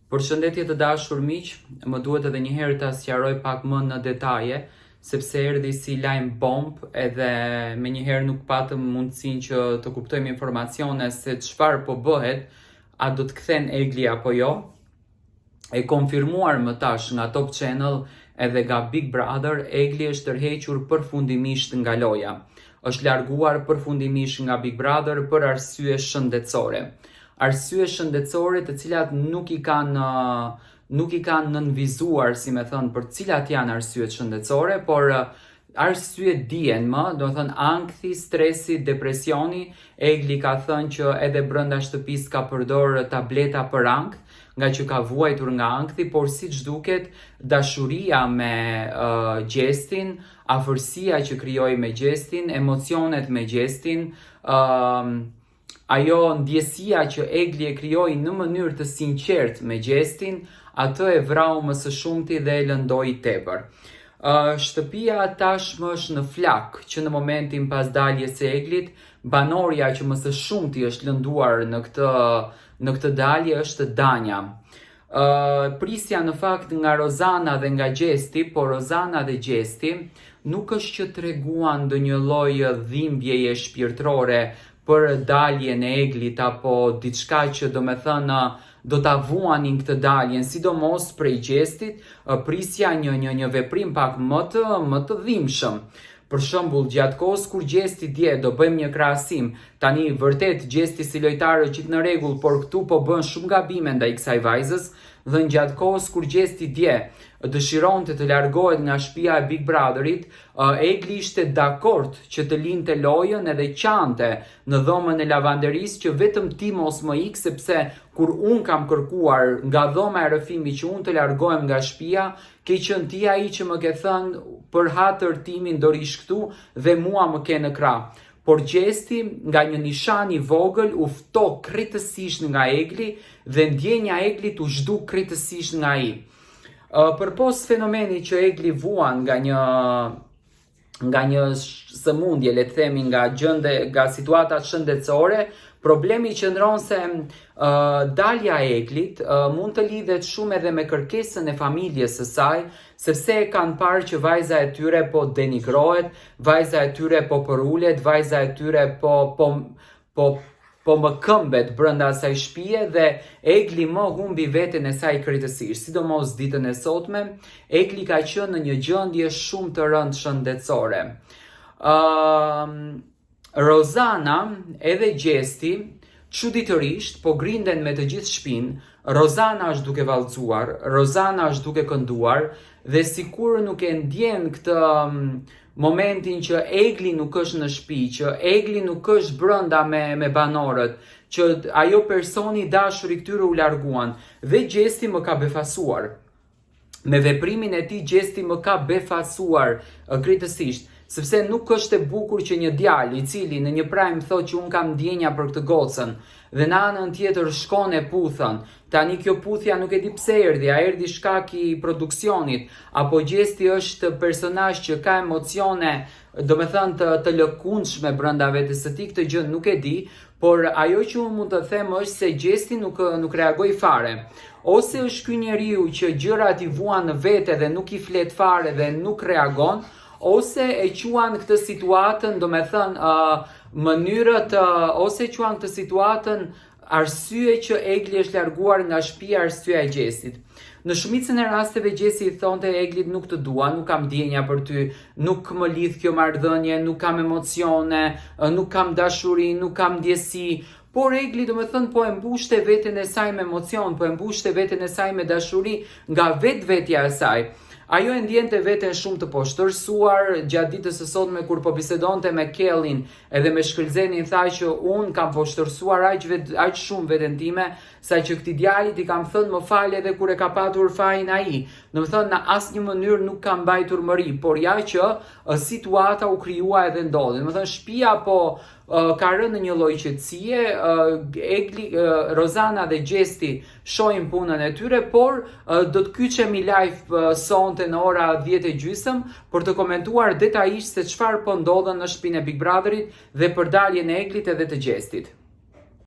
Përshëndetje të dashur miq, më duhet edhe një herë ta sqaroj pak më në detaje, sepse erdhi si lajm bomb edhe me një herë nuk patëm mundësinë që të kuptojmë informacione se çfarë po bëhet, a do të kthen Egli apo jo. E konfirmuar më tash nga Top Channel edhe nga Big Brother, Egli është tërhequr përfundimisht nga loja. Është larguar përfundimisht nga Big Brother për arsye shëndetësore. Arsye shëndetësore të cilat nuk i kanë nënvizuar, si me thënë, për cilat janë arsyet shëndetësore, por arsye dihen më, do të thënë ankthi, stresi, depresioni. Egli ka thënë që edhe brenda shtëpisë ka përdor tableta për ankth, nga që ka vuajtur nga ankthi, por siç duket, dashuria me Gjestin, afërsia që krijoi me Gjestin, emocionet me Gjestin, ajo ndjesia që Egli e krijoi në mënyrë të sinqertë me Gjestin, atë e vrau më së shumti dhe e lëndoi tepër. Shtëpia tashmë është në flak, që në momentin pas daljes së Eglit, banorja që më së shumti është lënduar në këtë dalje është Danja. Prisja në fakt nga Rozana dhe nga Gjesti, por Rozana dhe Gjesti nuk është që treguan ndonjë lloj dhimbjeje shpirtërore për daljen e Eglit apo diçka që do ta vuanin këtë daljen, sidomos prej Gjestit, prisja një veprim pak më të dhimbshëm. Për shembull, gjatë kohës kur Gjesti dje, do bëjmë një krahasim, tani vërtet Gjesti si lojtar është në rregull, por këtu po bën shumë gabime ndaj kësaj vajzës, dhe në gjatë kohës kur Gjesti dje dëshironte të largohet nga shtëpia e Big Brotherit, Egli ishte dakord që të linte lojën edhe qante në dhomën e lavanderisë që vetëm ti mos më ik, sepse kur unë kam kërkuar nga dhoma e rrëfimit që unë të largohem nga shtëpia, ke qenë ti ai që më ke thënë për hatër timin do rish këtu dhe mua më ke në krah. Por Gjesti nga një nishan i vogël u fto krejtësisht nga Egli dhe ndjenja e Eglit u zhdu krejtësisht nga ai. Përpos fenomeni që Egli vuan nga një sëmundje, le të themi, nga situata shëndetësore, problemi qëndron se dalja e Eglit mund të lidhet shumë edhe me kërkesën e familjes së saj, sepse kanë parë që vajza e tyre po denigrohet, vajza e tyre po përulet, vajza e tyre po më këmbet brenda asaj shtëpie dhe Egli më humbi veten e saj krejtësisht. Sidomos ditën e sotme, Egli ka qenë në një gjendje shumë të rëndë shëndetësore. Rozana edhe Gjesti çuditërisht po grinden me të gjithë shtëpinë. Rozana është duke vallëzuar, Rozana është duke kënduar dhe sikur nuk e ndjen këtë momentin që Egli nuk është në shtëpi, që Egli nuk është brenda me banorët, që ajo personi dashur i këtyre u larguan, dhe Gjesti më ka befasuar. Me veprimin e tij Gjesti më ka befasuar krejtësisht, sepse nuk është e bukur që një djalë i cili në një prime thotë që un kam ndjenja për këtë gocën dhe në anën tjetër shkon e puthën. Tani kjo puthja nuk e di pse erdhi, a erdhi shkak i produksionit, apo Gjesti është personazh që ka emocione, domethënë të lëkundshme brenda vetes së tij, këtë gjë nuk e di, por ajo që unë mund të them është se Gjesti nuk reagoi fare. Ose është ky njeriu që gjërat i vuan në vete dhe nuk i flet fare dhe nuk reagon, ose e quan këtë situatën, ose quan këtë situatën arsye që Egli është larguar nga shtëpia, arsyeja e Gjestit. Në shumicën e rasteve Gjesti i thonte Eglit nuk të dua, nuk kam ndjenja për ty, nuk më lidh kjo marrëdhënie, nuk kam emocione, nuk kam dashuri, nuk kam ndjesi. Por Egli po e mbushte veten e saj me emocion, po e mbushte veten e saj me dashuri nga vetvetja e saj. Ajo e ndjente veten shumë të poshtërsuar. Gjatë ditës së sotme kur po bisedonte me Kellin edhe me Shkëlzenin, tha që un kam poshtërsuar aq shumë veten time sa që këtij djalit i kam thënë më fal edhe kur e ka patur fajin ai. Domethënë në asnjë mënyrë nuk ka mbajtur mëri, por ja që situata u krijua edhe ndodhi. Domethënë shtëpia ka rënë në një lloj qetësie, Rozana dhe Gjesti shohin punën e tyre, por do të kyçemi live sonte në ora 10:30 për të komentuar detajisht se çfarë po ndodhen në shtëpinë e Big Brotherit dhe për daljen e Eglit edhe të Gjestit.